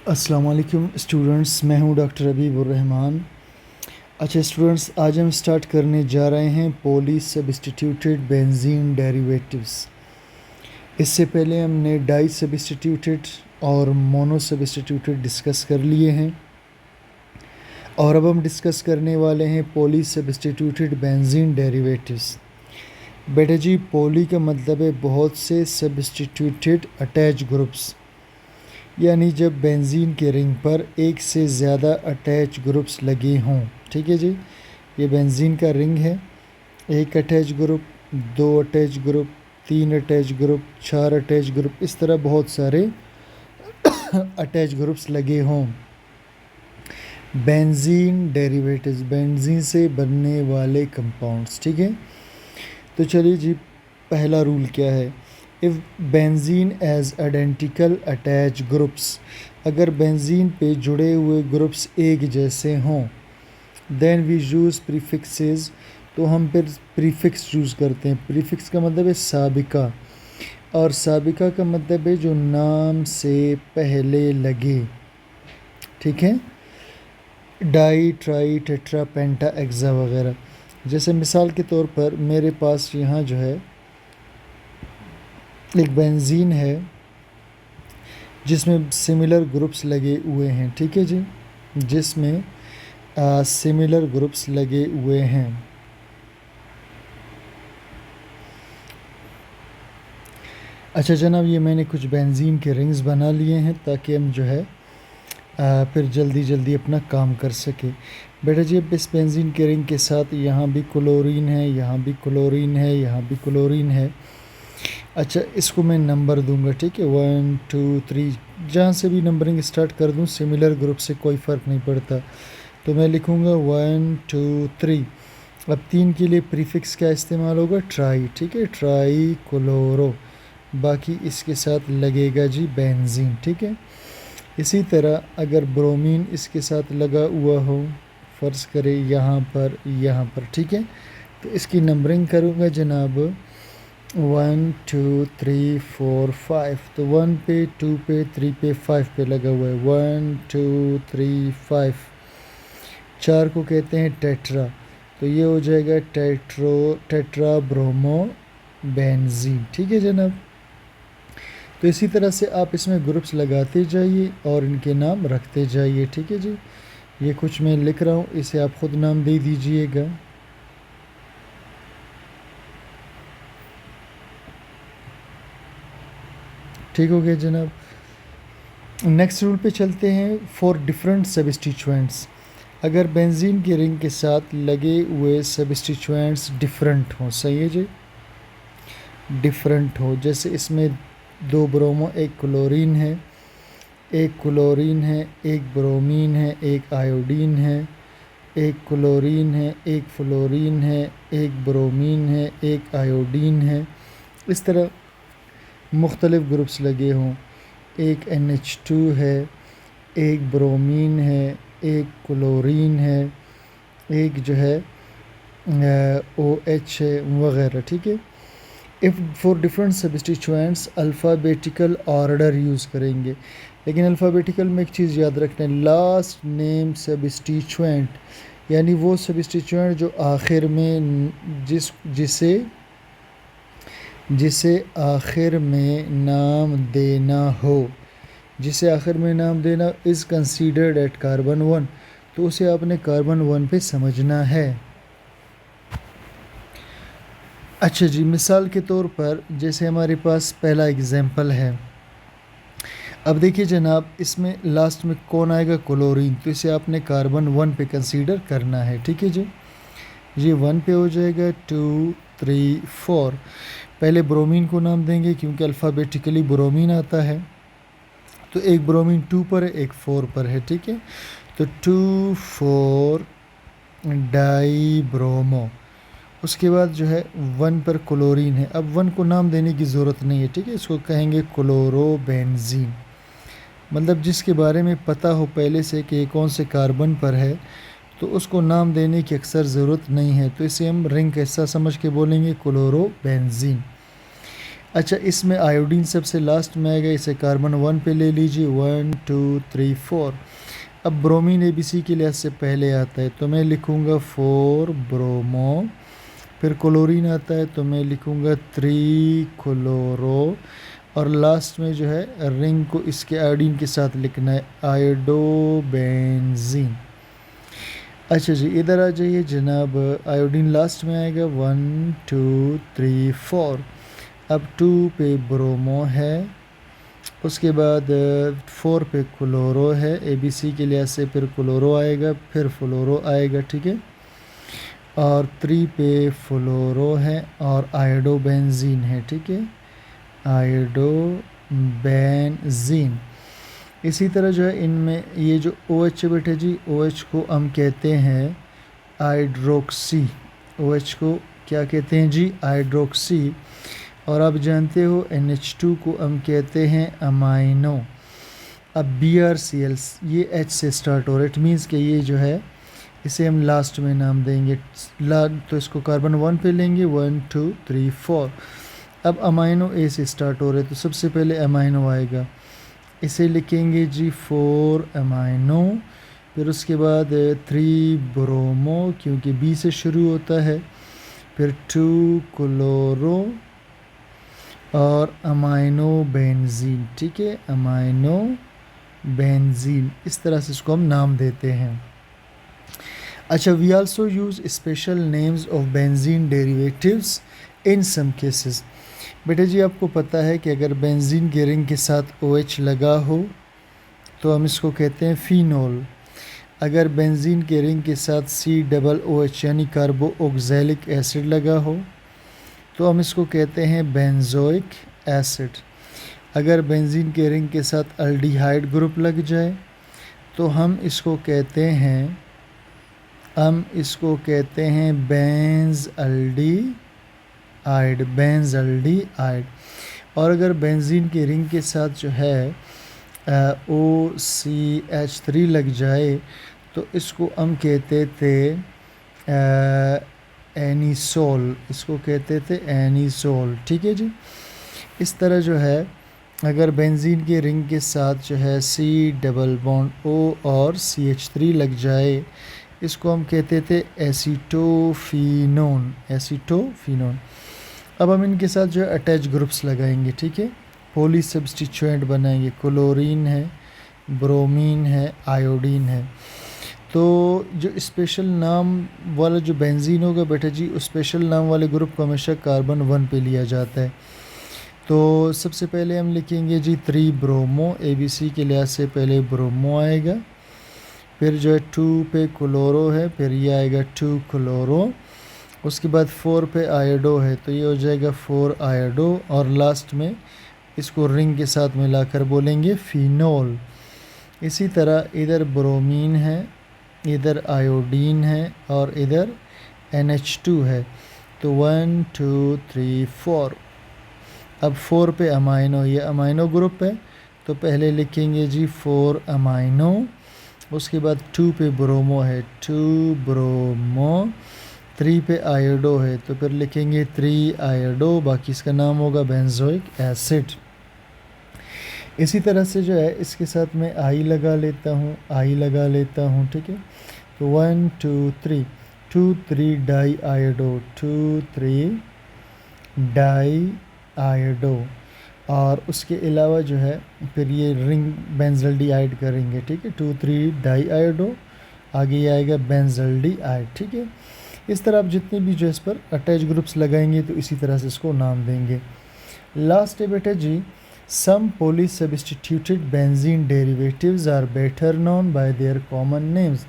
अस्सलाम वालेकुम स्टूडेंट्स, मैं हूं डॉक्टर हबीबुर्रहमान। अच्छा स्टूडेंट्स, आज हम स्टार्ट करने जा रहे हैं पॉली सब्स्टिट्यूटेड बेंजीन डेरिवेटिव्स। इससे पहले हमने डाई सब्स्टिट्यूटेड और मोनो सब्स्टिट्यूटेड डिस्कस कर लिए हैं और अब हम डिस्कस करने वाले हैं पॉली सब्स्टिट्यूटेड बेंजीन डेरिवेटिव्स। बेटा जी, पॉली का मतलब है बहुत से सब्स्टिट्यूटेड अटैच ग्रुप्स, यानी जब बेंजीन के रिंग पर एक से ज़्यादा अटैच ग्रुप्स लगे हों। ठीक है जी, ये बेंजीन का रिंग है, एक अटैच ग्रुप, दो अटैच ग्रुप, तीन अटैच ग्रुप, चार अटैच ग्रुप, इस तरह बहुत सारे अटैच ग्रुप्स लगे हों। बेंजीन डेरिवेटिव्स, बेंजीन से बनने वाले कंपाउंड्स। ठीक है, तो चलिए जी, पहला रूल क्या है। If benzene has identical attach groups, अगर बेंजीन पे जुड़े हुए ग्रुप्स एक जैसे हों, देन वी यूज़ प्रीफिक्सेस, तो हम फिर प्रीफिक्स यूज़ करते हैं। प्रीफिक्स का मतलब है साबिका, और साबिका का मतलब है जो नाम से पहले लगे। ठीक है, डाई, ट्राई, टेट्रा, पेंटा, एक्सा वगैरह। जैसे मिसाल के तौर पर मेरे पास यहाँ जो है एक बेंजीन है जिसमें सिमिलर ग्रुप्स लगे हुए हैं। ठीक है जी, जिसमें सिमिलर ग्रुप्स लगे हुए हैं। अच्छा जनाब, ये मैंने कुछ बेंजीन के रिंग्स बना लिए हैं ताकि हम जो है फिर जल्दी जल्दी अपना काम कर सके। बेटा जी, अब इस बेंजीन के रिंग के साथ यहाँ भी क्लोरीन है, यहाँ भी क्लोरीन है, यहाँ भी क्लोरीन है। अच्छा, इसको मैं नंबर दूंगा। ठीक है, 1 2 3, जहाँ से भी नंबरिंग स्टार्ट कर दूँ, सिमिलर ग्रुप से कोई फ़र्क नहीं पड़ता, तो मैं लिखूँगा 1 2 3। अब 3 के लिए प्रीफिक्स क्या इस्तेमाल होगा, ट्राई। ठीक है, ट्राई क्लोरो, बाकी इसके साथ लगेगा जी बेंजीन। ठीक है, इसी तरह अगर ब्रोमीन इसके साथ लगा हुआ हो, फ़र्ज़ करें यहाँ पर, यहाँ पर। ठीक है, तो इसकी नंबरिंग करूँगा जनाब 1 2 3 4 5, तो 1 पे, 2 पे, 3 पे, 5 पे लगा हुआ है। 1 2 3 5, 4 को कहते हैं टेट्रा, तो ये हो जाएगा टेट्रा ब्रोमो बेंजीन। ठीक है जनाब, तो इसी तरह से आप इसमें ग्रुप्स लगाते जाइए और इनके नाम रखते जाइए। ठीक है जी, ये कुछ मैं लिख रहा हूँ, इसे आप खुद नाम दे दीजिएगा। ठीक हो गया जनाब। नेक्स्ट रूल पे चलते हैं। फॉर डिफरेंट सब्स्टिट्यूएंट्स, अगर बेंजीन के रिंग के साथ लगे हुए सब्स्टिट्यूएंट्स डिफरेंट हों, सही है जी, डिफरेंट हो, जैसे इसमें 2 ब्रोमो, एक क्लोरीन है, एक क्लोरीन है, एक ब्रोमीन है, एक आयोडीन है, एक क्लोरीन है, एक फ्लोरीन है, एक ब्रोमीन है, एक आयोडीन है, इस तरह मुख्तलिफ़ ग्रुप्स लगे हों। एक NH2 है, एक ब्रोमीन है, एक क्लोरीन है, एक जो है OH है वगैरह। ठीक है, if for different substituents alphabetical order use करेंगे, लेकिन अल्फ़ाबेटिकल में एक चीज़ याद रखना है, लास्ट नेम सब्स्टिट्यूएंट, यानी वो सब्स्टिट्यूएंट जो आखिर में जिसे आखिर में नाम देना हो, जिसे आखिर में नाम देना इज़ कंसीडर्ड एट कार्बन 1, तो उसे आपने कार्बन 1 पे समझना है। अच्छा जी, मिसाल के तौर पर जैसे हमारे पास पहला एग्जाम्पल है, अब देखिए जनाब, इसमें लास्ट में कौन आएगा, क्लोरीन, तो इसे आपने कार्बन 1 पे कंसीडर करना है। ठीक है जी, ये 1 पे हो जाएगा, 2 3 4। पहले ब्रोमीन को नाम देंगे क्योंकि अल्फ़ाबेटिकली ब्रोमीन आता है, तो एक ब्रोमीन 2 पर है, एक 4 पर है। ठीक है, तो 2 4 डाई ब्रोमो। उसके बाद जो है 1 पर क्लोरीन है, अब 1 को नाम देने की ज़रूरत नहीं है। ठीक है, इसको कहेंगे क्लोरोबेंजीन, मतलब जिसके बारे में पता हो पहले से कि कौन से कार्बन पर है, तो उसको नाम देने की अक्सर ज़रूरत नहीं है, तो इसे हम रिंग कैसा समझ के बोलेंगे, क्लोरोबेंजीन। अच्छा, इसमें आयोडीन सबसे लास्ट में आएगा, इसे कार्बन 1 पे ले लीजिए, 1 2 3 4। अब ब्रोमीन एबीसी के लिहाज से पहले आता है तो मैं लिखूँगा 4 ब्रोमो। फिर क्लोरीन आता है तो मैं लिखूँगा 3 क्लोरो। और लास्ट में जो है रिंग को इसके आयोडीन के साथ लिखना है, आयोडोबेंजीन। अच्छा जी, इधर आ जाइए जनाब, आयोडीन लास्ट में आएगा, 1 2 3 4। अब 2 पे ब्रोमो है, उसके बाद 4 पे क्लोरो है, एबीसी के लिहाज से फिर क्लोरो आएगा, फिर फ्लोरो आएगा, ठीक है। और 3 पे फ्लोरो है और आयोडोबेंजीन है, ठीक है, आयोडोबेंजीन। इसी तरह जो है इनमें ये जो OH है बेटे जी, OH को हम कहते हैं हाइड्रोक्सी। OH को क्या कहते हैं जी, हाइड्रोक्सी। और आप जानते हो NH2 को हम कहते हैं अमाइनो। अब BrCl ये H से स्टार्ट हो रहा है, इट मीन्स कि ये जो है इसे हम लास्ट में नाम देंगे। तो इसको कार्बन 1 पे लेंगे, 1 2 3 4। अब अमाइनो A से स्टार्ट हो रहे तो सबसे पहले अमाइनो आएगा, इसे लिखेंगे जी 4 अमाइनो। फिर उसके बाद 3 ब्रोमो क्योंकि B से शुरू होता है, फिर 2 क्लोरो और अमाइनो बेंजीन, ठीक है, अमाइनो बेंजीन। इस तरह से इसको हम नाम देते हैं। अच्छा, we also use special names of benzene derivatives in some cases. बेटा जी, आपको पता है कि अगर बेंजीन के रिंग के साथ OH लगा हो तो हम इसको कहते हैं फिनोल। अगर बेंजीन के रिंग के साथ COOH यानी कार्बो ऑक्जेलिक एसिड लगा हो तो हम इसको कहते हैं बेंजोइक एसिड। अगर बेंजीन के रिंग के साथ अल्डिहाइड ग्रुप लग जाए तो हम इसको कहते हैं बेंजल्डिहाइड। और अगर बेंजीन के रिंग के साथ जो है OCH3 लग जाए तो इसको हम कहते थे एनिसोल, ठीक है जी। इस तरह जो है अगर बेंजीन के रिंग के साथ जो है C⋯O और CH3 लग जाए, इसको हम कहते थे एसीटोफिनोन। अब हम इनके साथ जो है अटैच ग्रुप्स लगाएंगे, ठीक है, पॉली सब्स्टिट्यूएंट बनाएंगे, क्लोरीन है, ब्रोमीन है, आयोडीन है। तो जो स्पेशल नाम वाला जो बेंजीन होगा बेटा जी, उस स्पेशल नाम वाले ग्रुप को हमेशा कार्बन 1 पे लिया जाता है। तो सबसे पहले हम लिखेंगे जी 3 ब्रोमो, ABC के लिहाज से पहले ब्रोमो आएगा, फिर जो है 2 पे क्लोरो है, फिर ये आएगा 2 क्लोरो। उसके बाद 4 पे आयोडो है तो ये हो जाएगा 4 आयोडो। और लास्ट में इसको रिंग के साथ मिलाकर बोलेंगे फिनोल। इसी तरह इधर ब्रोमीन है, इधर आयोडीन है और इधर NH2 है। तो 1 2 3 4। अब 4 पे अमाइनो, ये अमाइनो ग्रुप है तो पहले लिखेंगे जी 4 अमाइनो। उसके बाद 2 पे ब्रोमो है, 2 ब्रोमो। 3 पे आयोडो है तो फिर लिखेंगे 3 आयोडो, बाकी इसका नाम होगा बेंजोइक एसिड। इसी तरह से जो है इसके साथ मैं आई लगा लेता हूँ, ठीक है। तो 1 2 3, 2 3 डाई आयोडो, 2 3 डाई आयोडो। और उसके अलावा जो है फिर ये रिंग बेंजल्डिहाइड करेंगे, ठीक है, 2 3 डाई आयोडो, आगे ये आएगा बेंजल्डिहाइड, ठीक है। इस तरह आप जितने भी जो इस पर अटैच ग्रुप्स लगाएंगे तो इसी तरह से इसको नाम देंगे। लास्ट है बेटा जी, some poly substituted benzene derivatives are better known by their common names.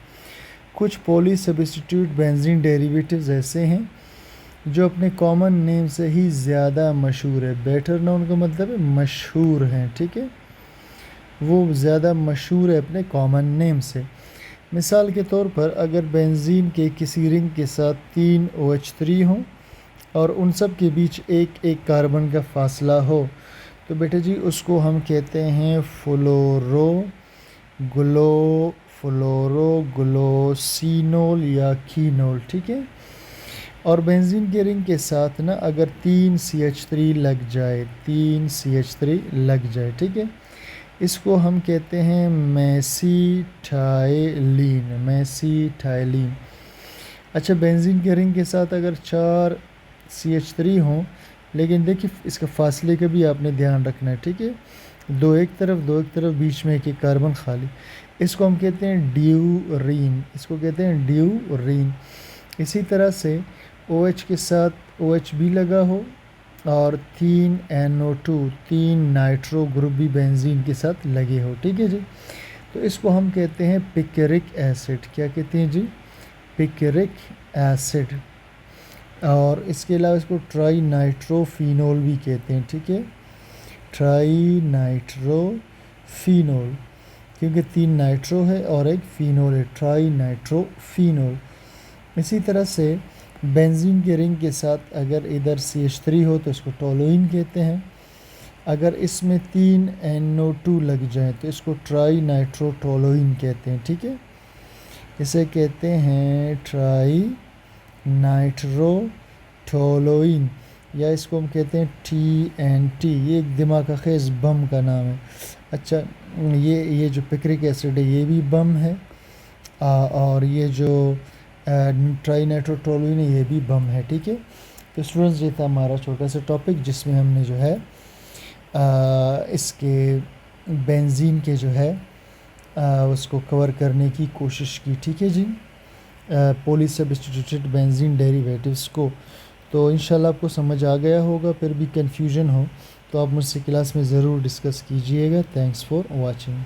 कुछ पॉली सब्स्टिट्यूट बेंजीन डेरिवेटिव्स ऐसे हैं जो अपने कॉमन नेम से ही ज़्यादा मशहूर है। बेटर नोन का मतलब है मशहूर हैं, ठीक है, वो ज़्यादा मशहूर है अपने कॉमन नेम से। मिसाल के तौर पर अगर बेंजीन के किसी रिंग के साथ 3 OH3 हों और उन सब के बीच एक एक कार्बन का फासला हो तो बेटा जी उसको हम कहते हैं फ्लोरोग्लोसिनोल या कीनोल, ठीक है। और बेंजीन के रिंग के साथ ना अगर 3 CH3 लग जाए, 3 CH3 लग जाए, ठीक है, इसको हम कहते हैं मेसिटाइलीन, मेसिटाइलीन। अच्छा, बेंजीन के रिंग के साथ अगर 4 CH3 हों, लेकिन देखिए इसका फासले का भी आपने ध्यान रखना है, ठीक है, दो एक तरफ, बीच में एक कार्बन खाली, इसको हम कहते हैं ड्यूरीन, इसको कहते हैं ड्यूरीन। इसी तरह से OH के साथ OH भी लगा हो और 3NO2, 3 नाइट्रो ग्रुप भी बेंजीन के साथ लगे हो, ठीक है जी, तो इसको हम कहते हैं पिक्रिक एसिड। क्या कहते हैं जी? Picric acid. और इसके अलावा इसको ट्राई नाइट्रोफिनोल भी कहते हैं, ठीक है, ट्राई नाइट्रोफिनोल, क्योंकि 3 नाइट्रो है और एक फिनोल है, ट्राई नाइट्रोफिनोल। इसी तरह से बेंजीन के रिंग के साथ अगर इधर CH3 हो तो इसको टोलुइन कहते हैं, अगर इसमें 3NO2 लग जाए तो इसको ट्राई नाइट्रोटोलुइन कहते हैं, ठीक है, इसे कहते हैं ट्राई नाइट्रोटोलुइन, या इसको हम कहते हैं TNT। ये एक दिमाग खेज़ बम का नाम है। अच्छा, ये जो पिक्रिक एसिड है ये भी बम है, और ये जो ट्राई नाइट्रोटोलुइन है ये भी बम है, ठीक है। तो स्टूडेंट्स, ये था हमारा छोटा सा टॉपिक जिसमें हमने जो है इसके बेंजीन के जो है उसको कवर करने की कोशिश की, ठीक है जी, पॉली सब्स्टिट्यूटेड बेंजीन डेरिवेटिव्स को। तो इंशाल्लाह आपको समझ आ गया होगा, फिर भी कन्फ्यूजन हो तो आप मुझसे क्लास में ज़रूर डिस्कस कीजिएगा। Thanks for watching.